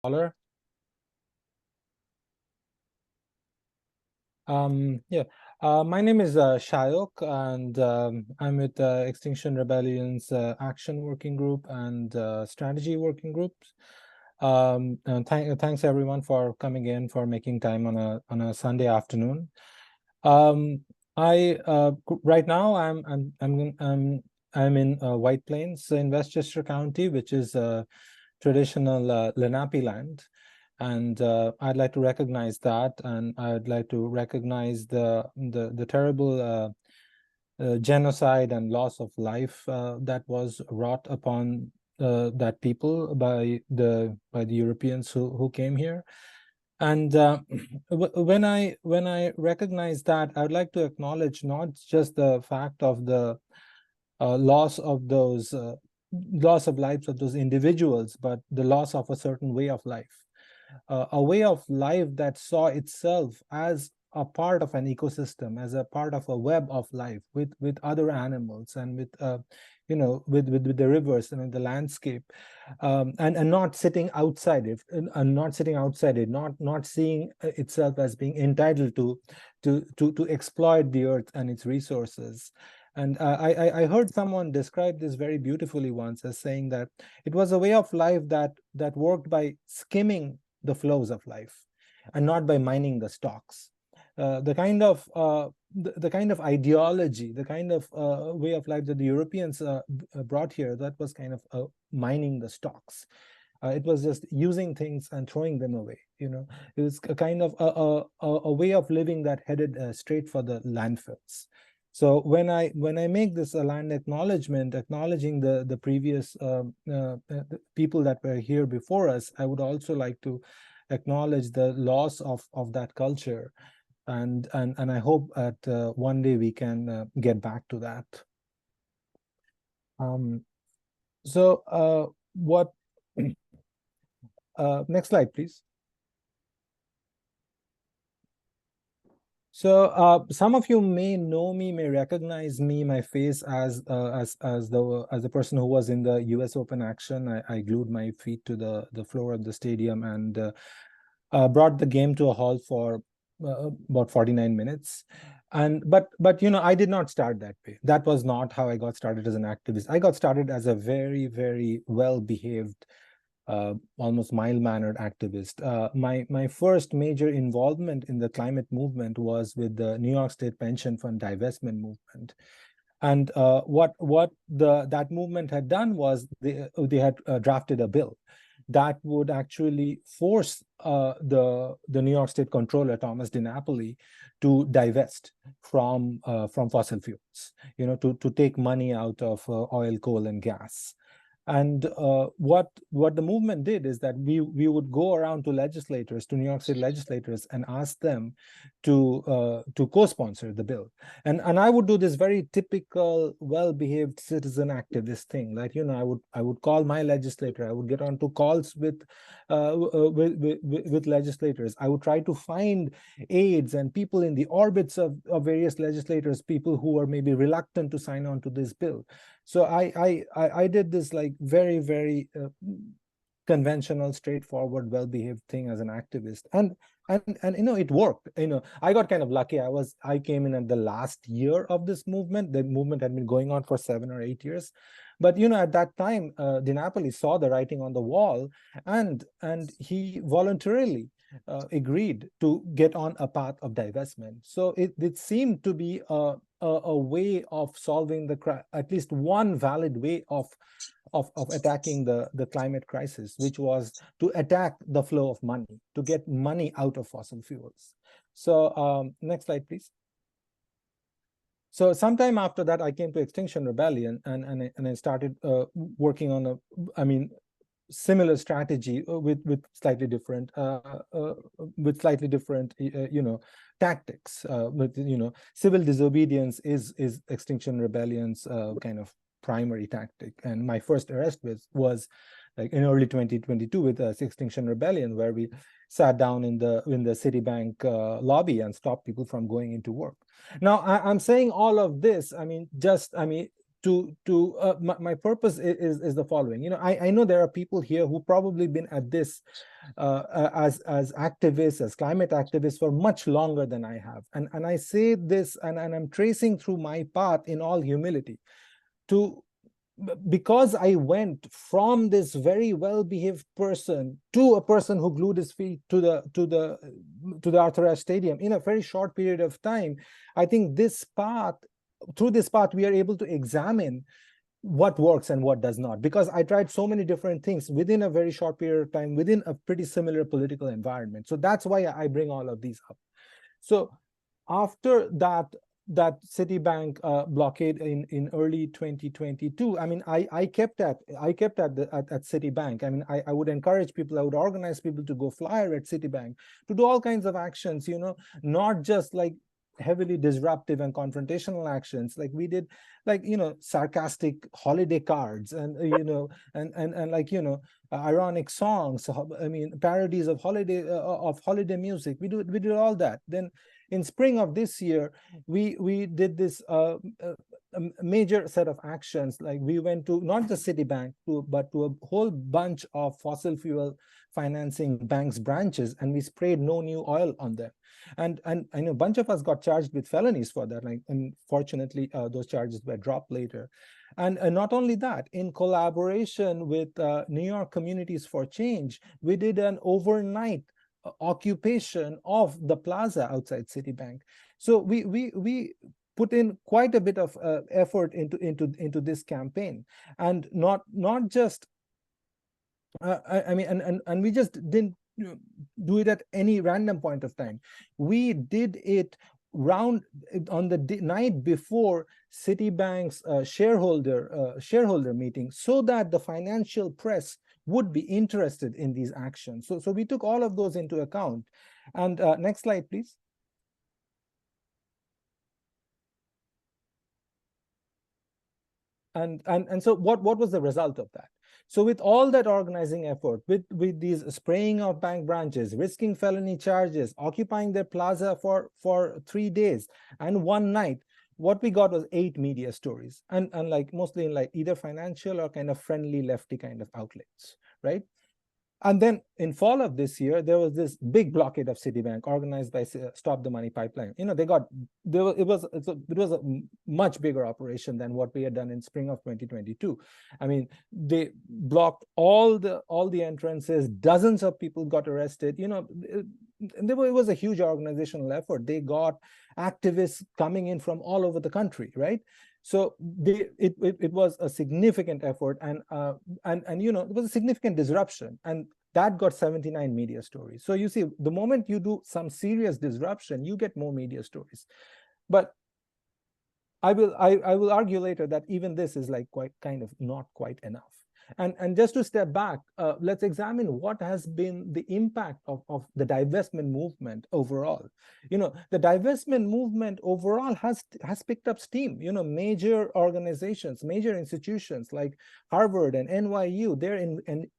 Caller. Yeah, my name is Shayok, and I'm with Extinction Rebellion's Action Working Group and Strategy Working Groups. And thanks everyone for coming in, for making time on a Sunday afternoon. I right now I'm in White Plains in Westchester County, which is traditional Lenape land. And I'd like to recognize that, and I'd like to recognize the terrible genocide and loss of life that was wrought upon that people by the Europeans who came here. And when I recognize that, I'd like to acknowledge not just the fact of the loss of those loss of lives of those individuals, but the loss of a certain way of life. A way of life that saw itself as a part of an ecosystem, as a part of a web of life with other animals and with with the rivers and the landscape, and not sitting outside it, not seeing itself as being entitled to exploit the earth and its resources. And I heard someone describe this very beautifully once as saying that it was a way of life that worked by skimming the flows of life and not by mining the stocks. The kind of ideology, the kind of way of life that the Europeans brought here, that was kind of mining the stocks. It was just using things and throwing them away. It was a kind of a way of living that headed straight for the landfills. So when I make this land acknowledgement, acknowledging the previous people that were here before us, I would also like to acknowledge the loss of that culture, and I hope that one day we can get back to that. What? Next slide, please. So some of you may know me, may recognize me, my face as the person who was in the U.S. Open action. I glued my feet to the floor of the stadium and brought the game to a halt for about 49 minutes. But I did not start that way. That was not how I got started as an activist. I got started as a very, very well-behaved, almost mild-mannered activist. My first major involvement in the climate movement was with the New York State Pension Fund divestment movement. And what that movement had done was they had drafted a bill that would actually force the New York State Comptroller Thomas DiNapoli to divest from fossil fuels, to take money out of oil, coal, and gas. And what the movement did is that we would go around to legislators, to New York State legislators, and ask them to co-sponsor the bill. And I would do this very typical, well-behaved citizen activist thing. Like, I would call my legislator. I would get onto calls with legislators. I would try to find aides and people in the orbits of various legislators, people who are maybe reluctant to sign on to this bill. So I did this like very, very conventional, straightforward, well-behaved thing as an activist, and it worked. I got kind of lucky. I came in at the last year of this movement. The movement had been going on for 7 or 8 years, but at that time, DiNapoli saw the writing on the wall, and he voluntarily agreed to get on a path of divestment. So it seemed to be a way of solving at least one valid way of attacking the climate crisis, which was to attack the flow of money, to get money out of fossil fuels. So next slide, please. So sometime after that, I came to Extinction Rebellion, and I started working on similar strategy with slightly different tactics. Civil disobedience is Extinction Rebellion's kind of primary tactic. And my first arrest was like in early 2022 with Extinction Rebellion, where we sat down in the Citibank lobby and stopped people from going into work. Now, I'm saying all of this, my purpose is the following. You know, I know there are people here who probably been at this as activists, as climate activists for much longer than I have, and I say this, and I'm tracing through my path in all humility, to because I went from this very well-behaved person to a person who glued his feet to the Arthur Ashe Stadium in a very short period of time. I think this path, through this path, we are able to examine what works and what does not, because I tried so many different things within a very short period of time, within a pretty similar political environment. So that's why I bring all of these up. So after that Citibank blockade in early 2022, I mean, I kept at Citibank. I mean, I would encourage people, I would organize people to go flyer at Citibank, to do all kinds of actions, you know, not just like heavily disruptive and confrontational actions. Like we did, like, you know, sarcastic holiday cards, and you know, and like, you know, ironic songs, I mean, parodies of holiday music. We did all that. Then in spring of this year, we did this a major set of actions. Like we went to not just Citibank, but to a whole bunch of fossil fuel financing banks branches, and we sprayed no new oil on them. And I know a bunch of us got charged with felonies for that. Like, unfortunately, those charges were dropped later. And not only that, in collaboration with New York Communities for Change, we did an overnight occupation of the plaza outside Citibank. So we put in quite a bit of effort into this campaign, and not just I mean, and we just didn't do it at any random point of time. We did it round on the night before Citibank's shareholder meeting, so that the financial press would be interested in these actions. So we took all of those into account. And next slide, please. And so what was the result of that? So with all that organizing effort, with these spraying of bank branches, risking felony charges, occupying their plaza for 3 days and 1 night, what we got was 8 media stories, and like mostly in like either financial or kind of friendly lefty kind of outlets, right? And then in fall of this year, there was this big blockade of Citibank organized by Stop the Money Pipeline. You know, it was a much bigger operation than what we had done in spring of 2022. I mean, they blocked all the entrances. Dozens of people got arrested. You know, it was a huge organizational effort. They got activists coming in from all over the country, right? So it was a significant effort, and you know, it was a significant disruption, and that got 79 media stories. So you see, the moment you do some serious disruption, you get more media stories. But I will argue later that even this is like kind of not quite enough. And just to step back, let's examine what has been the impact of the divestment movement overall. You know, the divestment movement overall has picked up steam. You know, major organizations, major institutions like Harvard and NYU, their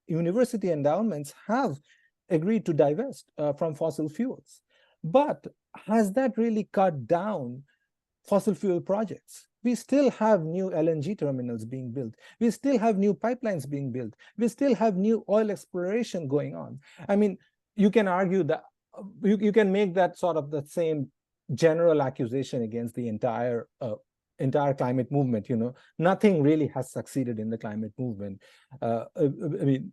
university endowments have agreed to divest from fossil fuels. But has that really cut down fossil fuel projects? We still have new LNG terminals being built. We still have new pipelines being built. We still have new oil exploration going on. I mean, you can argue that you can make that sort of the same general accusation against the entire climate movement. You know, nothing really has succeeded in the climate movement. I mean,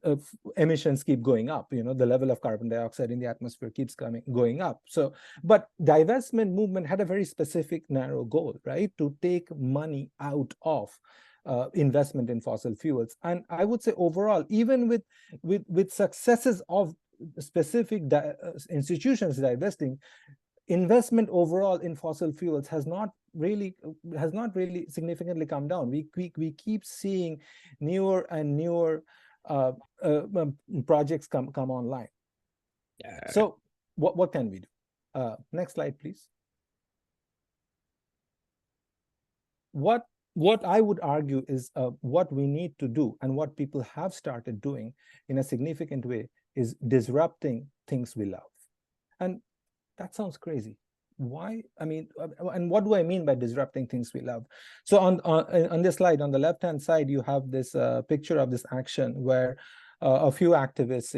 emissions keep going up. You know, the level of carbon dioxide in the atmosphere keeps going up. So, but divestment movement had a very specific, narrow goal, right? To take money out of investment in fossil fuels. And I would say overall, even with successes of specific institutions divesting, investment overall in fossil fuels has not really significantly come down. We keep seeing newer and newer projects come online. Yeah. So what can we do? Next slide, please. What I would argue is what we need to do, and what people have started doing in a significant way, is disrupting things we love. And that sounds crazy, why? I mean, and what do I mean by disrupting things we love? So on this slide, on the left-hand side, you have this picture of this action where a few activists,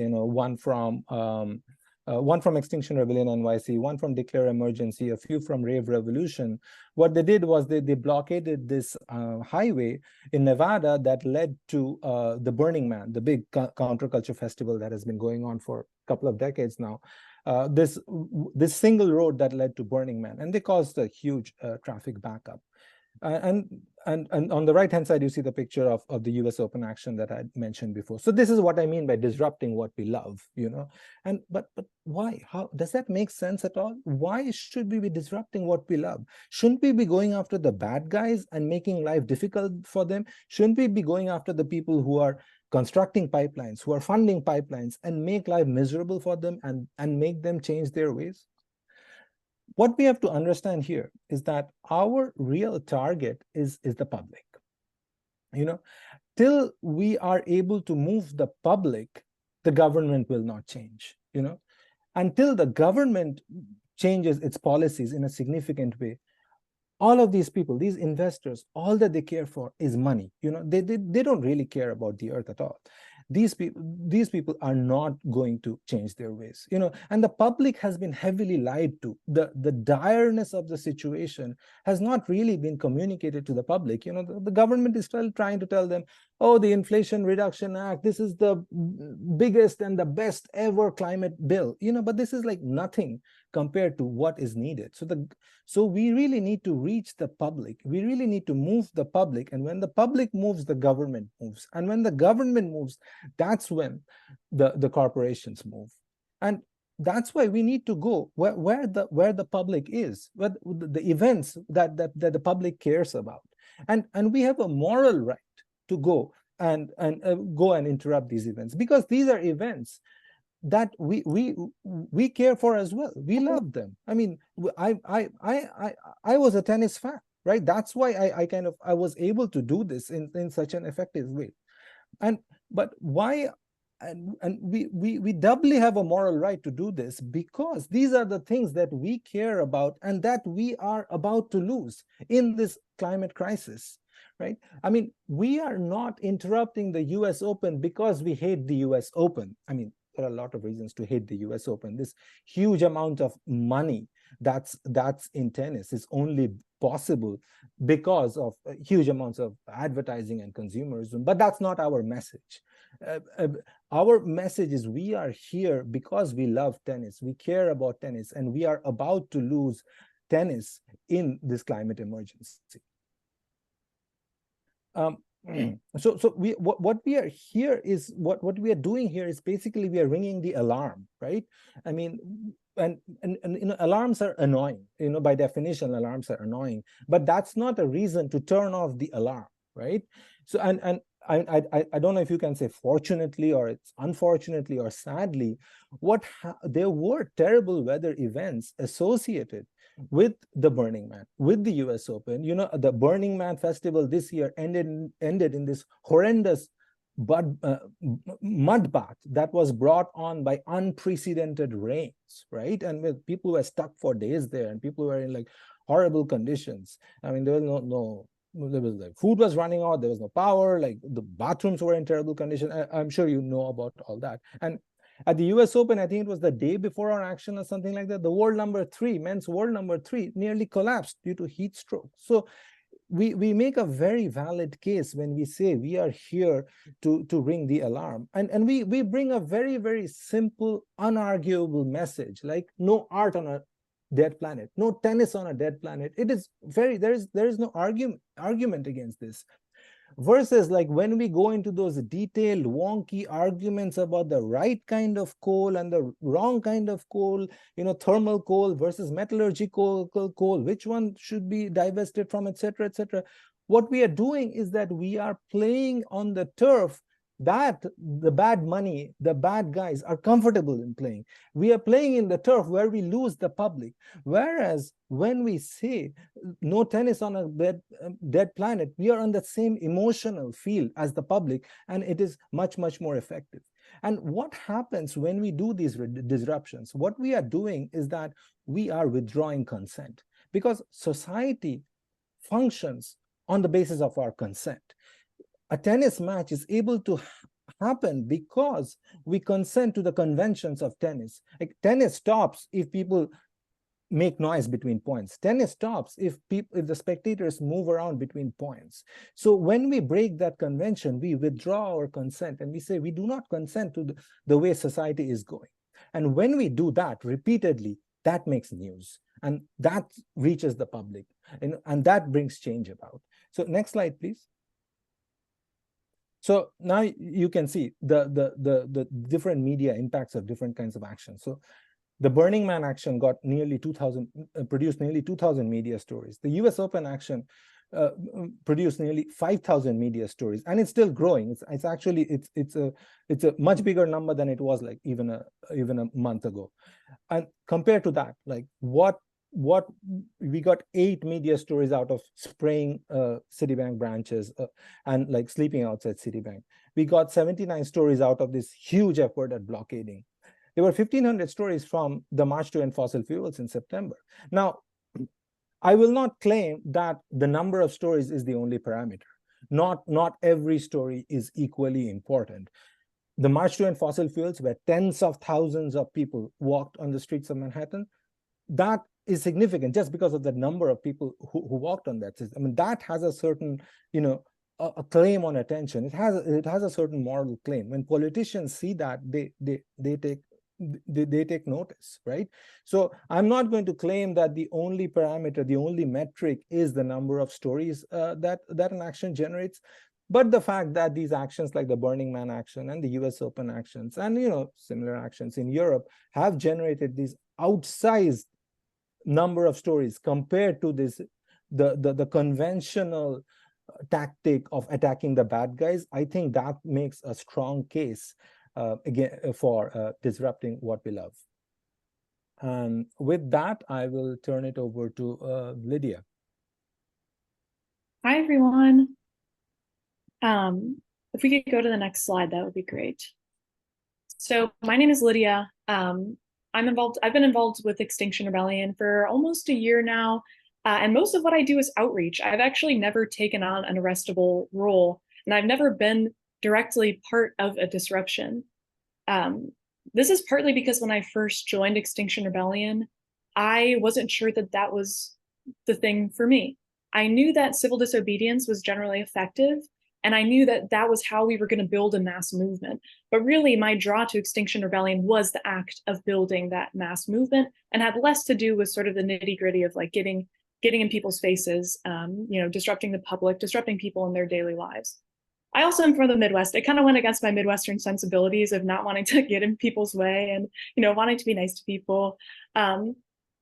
one from Extinction Rebellion NYC, one from Declare Emergency, a few from Rave Revolution. What they did was they blockaded this highway in Nevada that led to the Burning Man, the big counterculture festival that has been going on for a couple of decades now. This single road that led to Burning Man, and they caused a huge traffic backup. And on the right hand side, you see the picture of the US Open action that I mentioned before. So this is what I mean by disrupting what we love, and but why? How does that make sense at all? Why should we be disrupting what we love? Shouldn't we be going after the bad guys and making life difficult for them? Shouldn't we be going after the people who are constructing pipelines, who are funding pipelines, and make life miserable for them and make them change their ways? What we have to understand here is that our real target is the public. Till we are able to move the public, the government will not change. Until the government changes its policies in a significant way, all of these people, these investors, all that they care for is money. They don't really care about the earth at all. These people are not going to change their ways. And the public has been heavily lied to. The direness of the situation has not really been communicated to the public. The government is still trying to tell them, oh, the Inflation Reduction Act, this is the biggest and the best ever climate bill. But this is like nothing compared to what is needed. So we really need to reach the public. We really need to move the public. And when the public moves, the government moves. And when the government moves, that's when the corporations move. And that's why we need to go where the public is, where the events that the public cares about. And we have a moral right to go and interrupt these events, because these are events that we care for as well. We love them. I mean, I was a tennis fan, right? That's why I was able to do this in such an effective way. But why? And we doubly have a moral right to do this, because these are the things that we care about and that we are about to lose in this climate crisis, right? I mean, we are not interrupting the US Open because we hate the US Open. I mean, there are a lot of reasons to hate the US Open. This huge amount of money that's in tennis is only possible because of huge amounts of advertising and consumerism. But that's not our message. Our message is we are here because we love tennis. We care about tennis, and we are about to lose tennis in this climate emergency. So what we are here is what we are doing here is basically we are ringing the alarm, right? I mean, and alarms are annoying. By definition, alarms are annoying, but that's not a reason to turn off the alarm, right? So and I don't know if you can say fortunately or it's unfortunately or sadly, there were terrible weather events associated with the Burning Man, with the US Open. The Burning Man festival this year ended in this horrendous mud bath that was brought on by unprecedented rains, right? And with people were stuck for days there, and people were in like horrible conditions. I mean, there was there was like food was running out, there was no power, like the bathrooms were in terrible condition. I'm sure you know about all that. And at the US Open, I think it was the day before our action or something like that, the men's world number 3 nearly collapsed due to heat stroke. So we make a very valid case when we say we are here to ring the alarm. And we bring a very, very simple, unarguable message, like no art on a dead planet, no tennis on a dead planet. It is there is no argument against this. Versus like when we go into those detailed, wonky arguments about the right kind of coal and the wrong kind of coal, thermal coal versus metallurgical coal, which one should be divested from, etc., etc. What we are doing is that we are playing on the turf that the bad money, the bad guys are comfortable in playing. We are playing in the turf where we lose the public. Whereas when we say no tennis on a dead planet, we are on the same emotional field as the public, and it is much, much more effective. And what happens when we do these disruptions? What we are doing is that we are withdrawing consent, because society functions on the basis of our consent. A tennis match is able to happen because we consent to the conventions of tennis. Like, tennis stops if people make noise between points. Tennis stops if the spectators move around between points. So when we break that convention, we withdraw our consent and we say we do not consent to the way society is going. And when we do that repeatedly, that makes news, and that reaches the public, and that brings change about. So next slide, please. So now you can see the different media impacts of different kinds of actions. So the Burning Man action got nearly 2,000, produced nearly 2,000 media stories. The US Open action produced nearly 5,000 media stories, and it's still growing. It's actually it's a much bigger number than it was like even a month ago. And compared to that, like what we got 8 media stories out of spraying Citibank branches and like sleeping outside Citibank. We got 79 stories out of this huge effort at blockading. There were 1,500 stories from the March to End Fossil Fuels in September. Now, I will not claim that the number of stories is the only parameter. Not every story is equally important. The March to End Fossil Fuels, where tens of thousands of people walked on the streets of Manhattan, that is significant just because of the number of people who walked on that. I mean, that has a certain, a claim on attention. It has a certain moral claim. When politicians see that, they take notice, right? So I'm not going to claim that the only parameter, the only metric is the number of stories that an action generates, but the fact that these actions like the Burning Man action and the US Open actions and similar actions in Europe have generated these outsized number of stories compared to the conventional tactic of attacking the bad guys, I think that makes a strong case again for disrupting what we love. And with that, I will turn it over to Lydia. Hi, everyone. If we could go to the next slide, that would be great. So my name is Lydia. I've been involved with Extinction Rebellion for almost a year now. And most of what I do is outreach. I've actually never taken on an arrestable role, and I've never been directly part of a disruption. This is partly because when I first joined Extinction Rebellion, I wasn't sure that that was the thing for me. I knew that civil disobedience was generally effective, and I knew that that was how we were going to build a mass movement. But really, my draw to Extinction Rebellion was the act of building that mass movement, and had less to do with sort of the nitty-gritty of like getting in people's faces, disrupting the public, disrupting people in their daily lives. I also am from the Midwest. It kind of went against my Midwestern sensibilities of not wanting to get in people's way and, wanting to be nice to people. But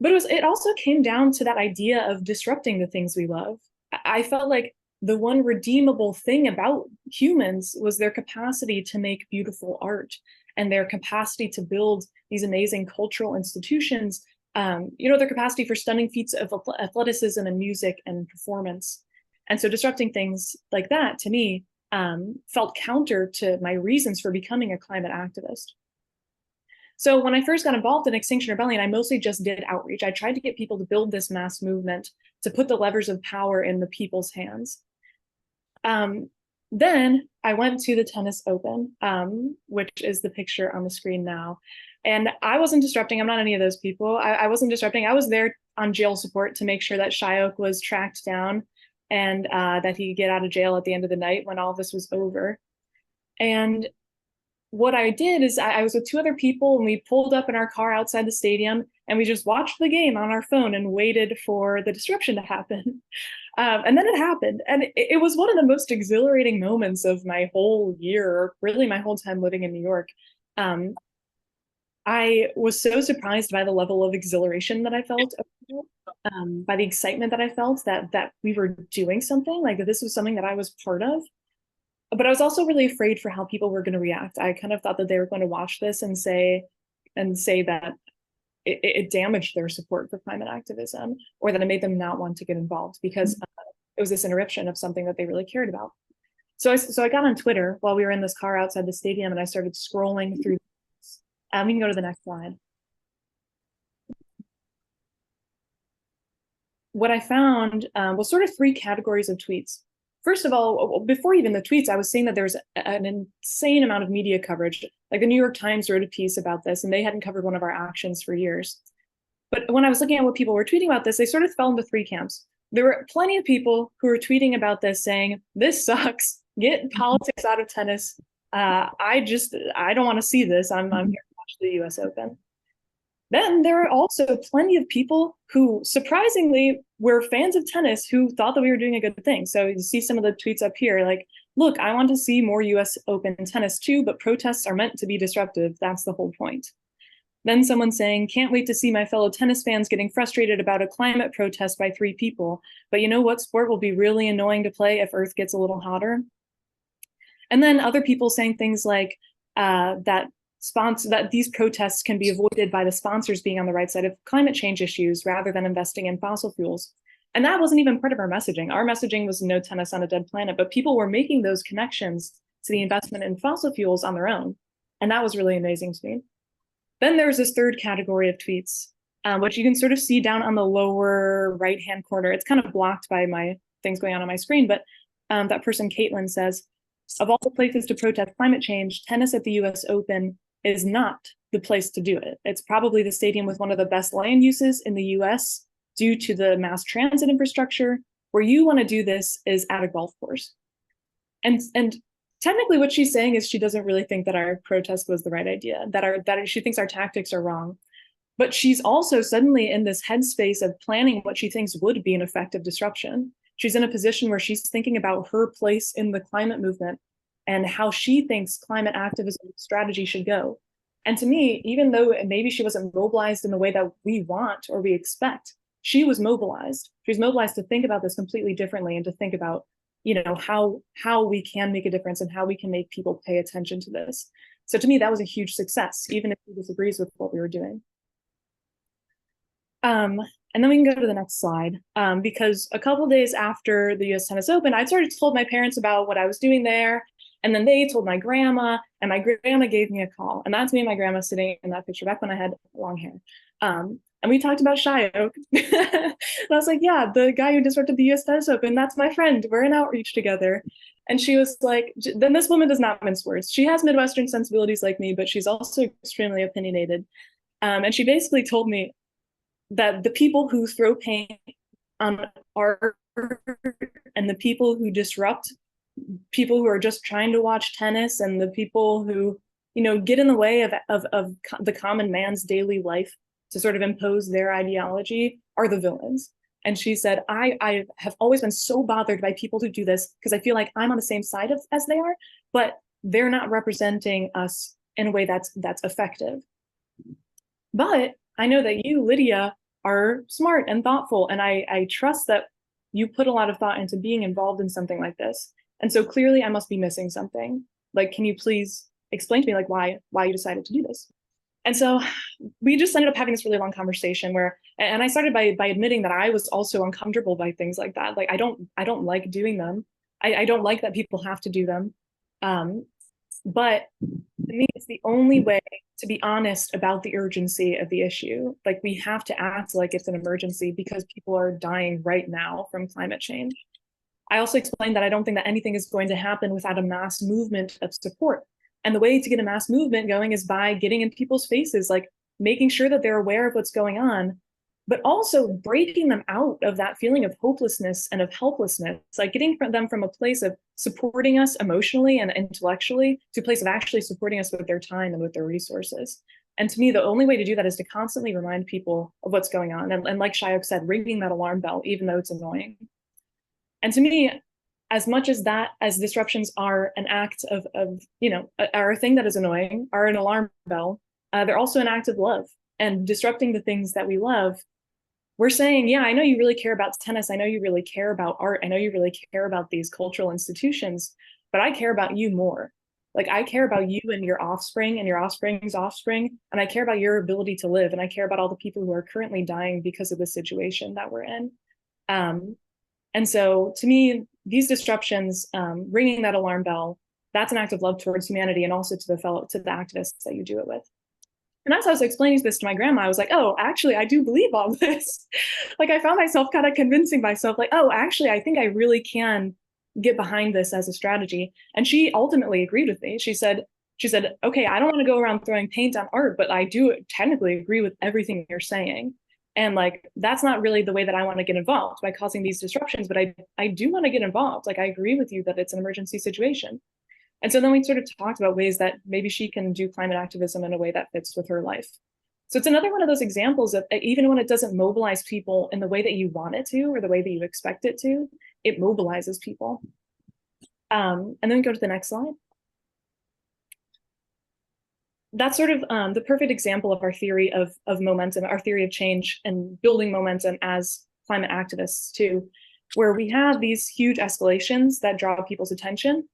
it also came down to that idea of disrupting the things we love. I felt like the one redeemable thing about humans was their capacity to make beautiful art and their capacity to build these amazing cultural institutions, their capacity for stunning feats of athleticism and music and performance. And so disrupting things like that, to me, felt counter to my reasons for becoming a climate activist. So when I first got involved in Extinction Rebellion, I mostly just did outreach. I tried to get people to build this mass movement, to put the levers of power in the people's hands. Then I went to the Tennis Open, which is the picture on the screen now. And I wasn't disrupting. I'm not any of those people. I wasn't disrupting. I was there on jail support to make sure that Shyok was tracked down and that he could get out of jail at the end of the night when all of this was over. And what I did is I was with 2 other people, and we pulled up in our car outside the stadium, and we just watched the game on our phone and waited for the disruption to happen. And then it happened. And it was one of the most exhilarating moments of my whole year, or really my whole time living in New York. I was so surprised by the level of exhilaration that I felt, by the excitement that I felt that we were doing something, like that this was something that I was part of. But I was also really afraid for how people were going to react. I kind of thought that they were going to watch this and say that it damaged their support for climate activism, or that it made them not want to get involved because it was this interruption of something that they really cared about. So I got on Twitter while we were in this car outside the stadium, and I started scrolling through. We can go to the next slide. What I found was sort of three categories of tweets. First of all, before even the tweets, I was seeing that there's an insane amount of media coverage. Like the New York Times wrote a piece about this, and they hadn't covered one of our actions for years. But when I was looking at what people were tweeting about this, they sort of fell into three camps. There were plenty of people who were tweeting about this saying, this sucks, get politics out of tennis. I don't want to see this. I'm here to watch the US Open. Then there are also plenty of people who surprisingly were fans of tennis who thought that we were doing a good thing. So you see some of the tweets up here, like, look, I want to see more US Open tennis too, but protests are meant to be disruptive. That's the whole point. Then someone saying, can't wait to see my fellow tennis fans getting frustrated about a climate protest by 3 people. But you know what sport will be really annoying to play if Earth gets a little hotter? And then other people saying things like that these protests can be avoided by the sponsors being on the right side of climate change issues rather than investing in fossil fuels. And that wasn't even part of our messaging. Our messaging was no tennis on a dead planet, but people were making those connections to the investment in fossil fuels on their own. And that was really amazing to me. Then there's this third category of tweets, which you can sort of see down on the lower right-hand corner. It's kind of blocked by my things going on my screen, but that person, Caitlin, says, of all the places to protest climate change, tennis at the US Open is not the place to do it. It's probably the stadium with one of the best land uses in the US due to the mass transit infrastructure. Where you want to do this is at a golf course. And technically what she's saying is she doesn't really think that our protest was the right idea, that she thinks our tactics are wrong. But she's also suddenly in this headspace of planning what she thinks would be an effective disruption. She's in a position where she's thinking about her place in the climate movement and how she thinks climate activism strategy should go. And to me, even though maybe she wasn't mobilized in the way that we want or we expect, she was mobilized. She was mobilized to think about this completely differently and to think about, how we can make a difference and how we can make people pay attention to this. So to me, that was a huge success, even if she disagrees with what we were doing. And then we can go to the next slide, because a couple days after the US Tennis Open, I sort of told my parents about what I was doing there. And then they told my grandma, and my grandma gave me a call. And that's me and my grandma sitting in that picture back when I had long hair. And we talked about Shy Oak. And I was like, yeah, the guy who disrupted the US Tennis Open, that's my friend. We're in outreach together. And she was like, then this woman does not mince words. She has Midwestern sensibilities like me, but she's also extremely opinionated. And she basically told me that the people who throw paint on art and the people who disrupt people who are just trying to watch tennis and the people who, get in the way of the common man's daily life to sort of impose their ideology are the villains. And she said, I have always been so bothered by people who do this because I feel like I'm on the same side as they are, but they're not representing us in a way that's effective. But I know that you, Lydia, are smart and thoughtful, and I trust that you put a lot of thought into being involved in something like this. And so clearly I must be missing something. Like, can you please explain to me like why you decided to do this? And so we just ended up having this really long conversation and I started by admitting that I was also uncomfortable by things like that. Like I don't like doing them. I don't like that people have to do them. But to me, it's the only way to be honest about the urgency of the issue. Like we have to act like it's an emergency because people are dying right now from climate change. I also explained that I don't think that anything is going to happen without a mass movement of support. And the way to get a mass movement going is by getting in people's faces, like making sure that they're aware of what's going on, but also breaking them out of that feeling of hopelessness and of helplessness, like getting them from a place of supporting us emotionally and intellectually to a place of actually supporting us with their time and with their resources. And to me, the only way to do that is to constantly remind people of what's going on. And like Shayok said, ringing that alarm bell, even though it's annoying. And to me, as much as disruptions are an act of are a thing that is annoying, are an alarm bell, they're also an act of love. And disrupting the things that we love, we're saying, yeah, I know you really care about tennis. I know you really care about art. I know you really care about these cultural institutions, but I care about you more. Like I care about you and your offspring and your offspring's offspring. And I care about your ability to live. And I care about all the people who are currently dying because of the situation that we're in. And so to me, these disruptions, ringing that alarm bell, that's an act of love towards humanity and also to the activists that you do it with. And as I was explaining this to my grandma, I was like, oh, actually, I do believe all this. Like, I found myself kind of convincing myself, like, oh, actually, I think I really can get behind this as a strategy. And she ultimately agreed with me. She said, okay, I don't want to go around throwing paint on art, but I do technically agree with everything you're saying. And like, that's not really the way that I want to get involved by causing these disruptions, but I do want to get involved. Like, I agree with you that it's an emergency situation. And so then we sort of talked about ways that maybe she can do climate activism in a way that fits with her life. So it's another one of those examples of even when it doesn't mobilize people in the way that you want it to or the way that you expect it to, it mobilizes people. And then we go to the next slide. That's sort of the perfect example of our theory of momentum, our theory of change and building momentum as climate activists too, where we have these huge escalations that draw people's attention.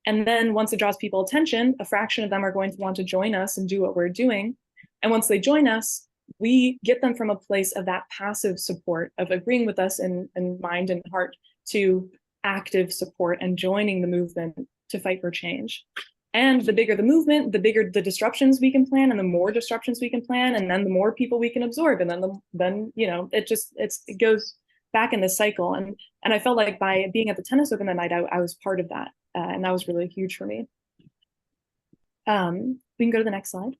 And then once it draws people's attention, a fraction of them are going to want to join us and do what we're doing. And once they join us, we get them from a place of that passive support, of agreeing with us in mind and heart, to active support and joining the movement to fight for change. And the bigger the movement, the bigger the disruptions we can plan, and the more disruptions we can plan, and then the more people we can absorb. And then you know, it goes back in this cycle. And I felt like by being at the tennis open that night, I was part of that. And that was really huge for me. We can go to the next slide.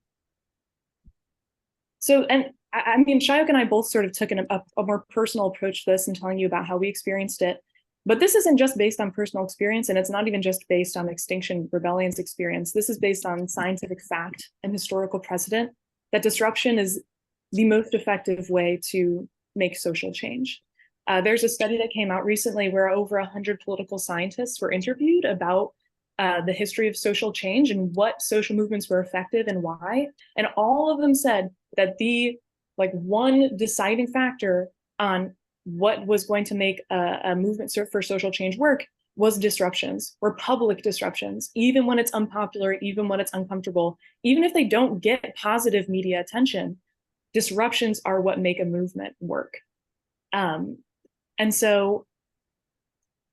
So, and I mean, Shayok and I both sort of took a more personal approach to this and telling you about how we experienced it. But this isn't just based on personal experience, and it's not even just based on Extinction Rebellion's experience. This is based on scientific fact and historical precedent that disruption is the most effective way to make social change. There's a study that came out recently where over 100 political scientists were interviewed about the history of social change and what social movements were effective and why. And all of them said that the one deciding factor on what was going to make a movement for social change work was disruptions, or public disruptions, even when it's unpopular, even when it's uncomfortable, even if they don't get positive media attention, disruptions are what make a movement work. And so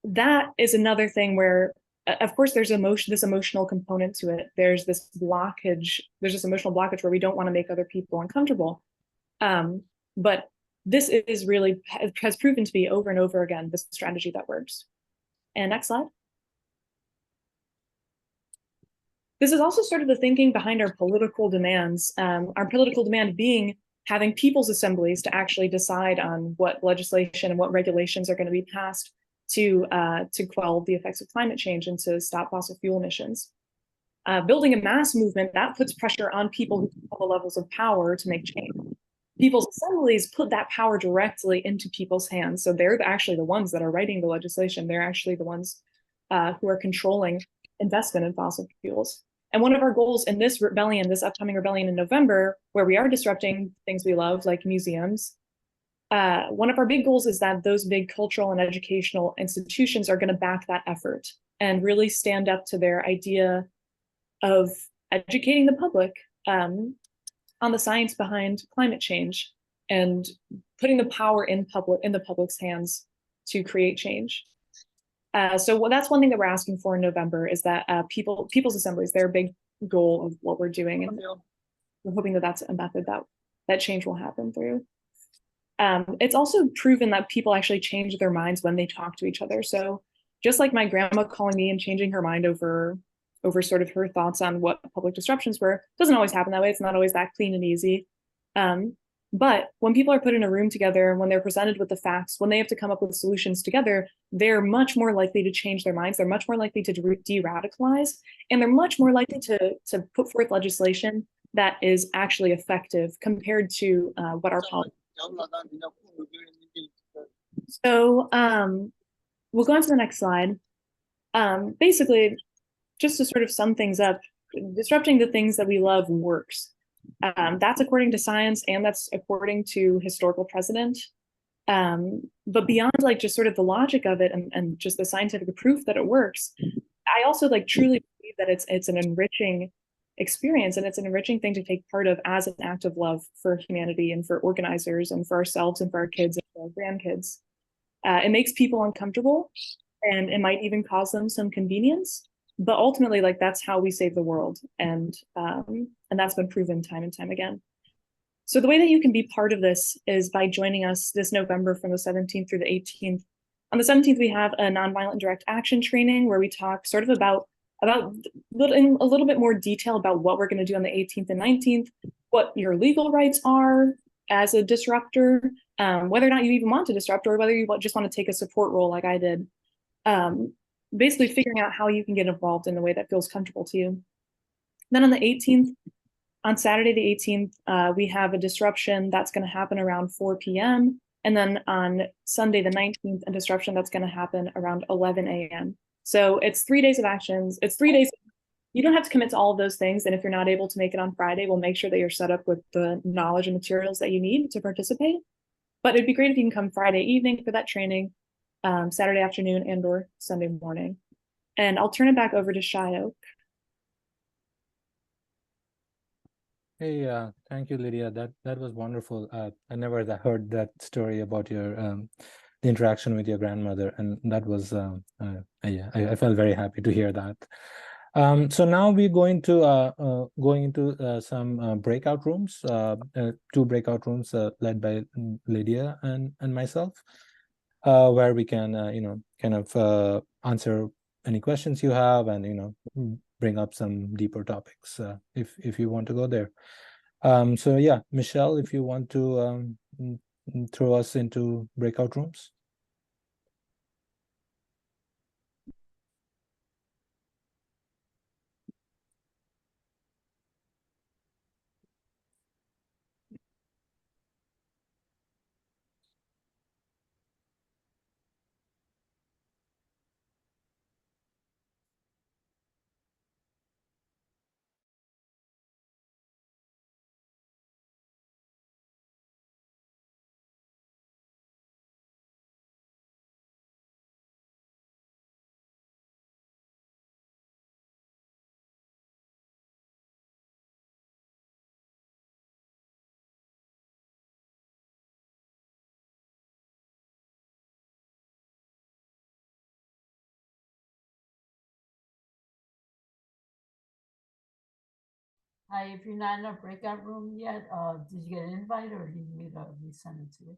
that is another thing where, of course, there's this emotional component to it. There's this blockage, there's this emotional blockage where we don't want to make other people uncomfortable. But this is really, has proven to be over and over again, this strategy that works. And next slide. This is also sort of the thinking behind our political demands. Our political demand being having people's assemblies to actually decide on what legislation and what regulations are going to be passed to quell the effects of climate change and to stop fossil fuel emissions. Building a mass movement, that puts pressure on people who have the levels of power to make change. People's assemblies put that power directly into people's hands. So they're actually the ones that are writing the legislation. They're actually the ones who are controlling investment in fossil fuels. And one of our goals in this rebellion, this upcoming rebellion in November, where we are disrupting things we love, like museums, one of our big goals is that those big cultural and educational institutions are going to back that effort and really stand up to their idea of educating the public on the science behind climate change and putting the power in the public's hands to create change. So that's one thing that we're asking for in November, is that people's assemblies, they're a big goal of what we're doing. And we're hoping that that's a method that change will happen through. It's also proven that people actually change their minds when they talk to each other. So just like my grandma calling me and changing her mind over sort of her thoughts on what public disruptions were, it doesn't always happen that way. It's not always that clean and easy. But when people are put in a room together, when they're presented with the facts, when they have to come up with solutions together, they're much more likely to change their minds. They're much more likely to de-radicalize, and they're much more likely to put forth legislation that is actually effective compared to what our politics. So we'll go on to the next slide. Basically, just to sort of sum things up, disrupting the things that we love works. That's according to science, and that's according to historical precedent. But beyond like just sort of the logic of it and just the scientific proof that it works, I also like truly believe that it's an enriching experience, and it's an enriching thing to take part of as an act of love for humanity and for organizers and for ourselves and for our kids and for our grandkids. It makes people uncomfortable, and it might even cause them some convenience. But ultimately, like that's how we save the world, and that's been proven time and time again. So the way that you can be part of this is by joining us this November from the 17th through the 18th. On the 17th, we have a nonviolent direct action training where we talk sort of about in a little bit more detail about what we're going to do on the 18th and 19th, what your legal rights are as a disruptor, whether or not you even want to disrupt, or whether you just want to take a support role like I did. Basically figuring out how you can get involved in a way that feels comfortable to you. Then on the 18th, on Saturday the 18th, we have a disruption that's going to happen around 4 p.m. And then on Sunday the 19th, a disruption that's going to happen around 11 a.m. So it's 3 days of actions. It's 3 days. You don't have to commit to all of those things. And if you're not able to make it on Friday, we'll make sure that you're set up with the knowledge and materials that you need to participate. But it'd be great if you can come Friday evening for that training, Saturday afternoon and or Sunday morning. And I'll turn it back over to Shio. Hey, thank you, Lydia. That was wonderful. I never heard that story about your the interaction with your grandmother, and that was yeah, I felt very happy to hear that. So now we're going into some breakout rooms, 2 breakout rooms led by Lydia and myself, where we can kind of answer any questions you have, and bring up some deeper topics if you want to go there. So yeah, Michelle, if you want to throw us into breakout rooms. Hi, if you're not in a breakout room yet, did you get an invite or do you need me to resend it to you?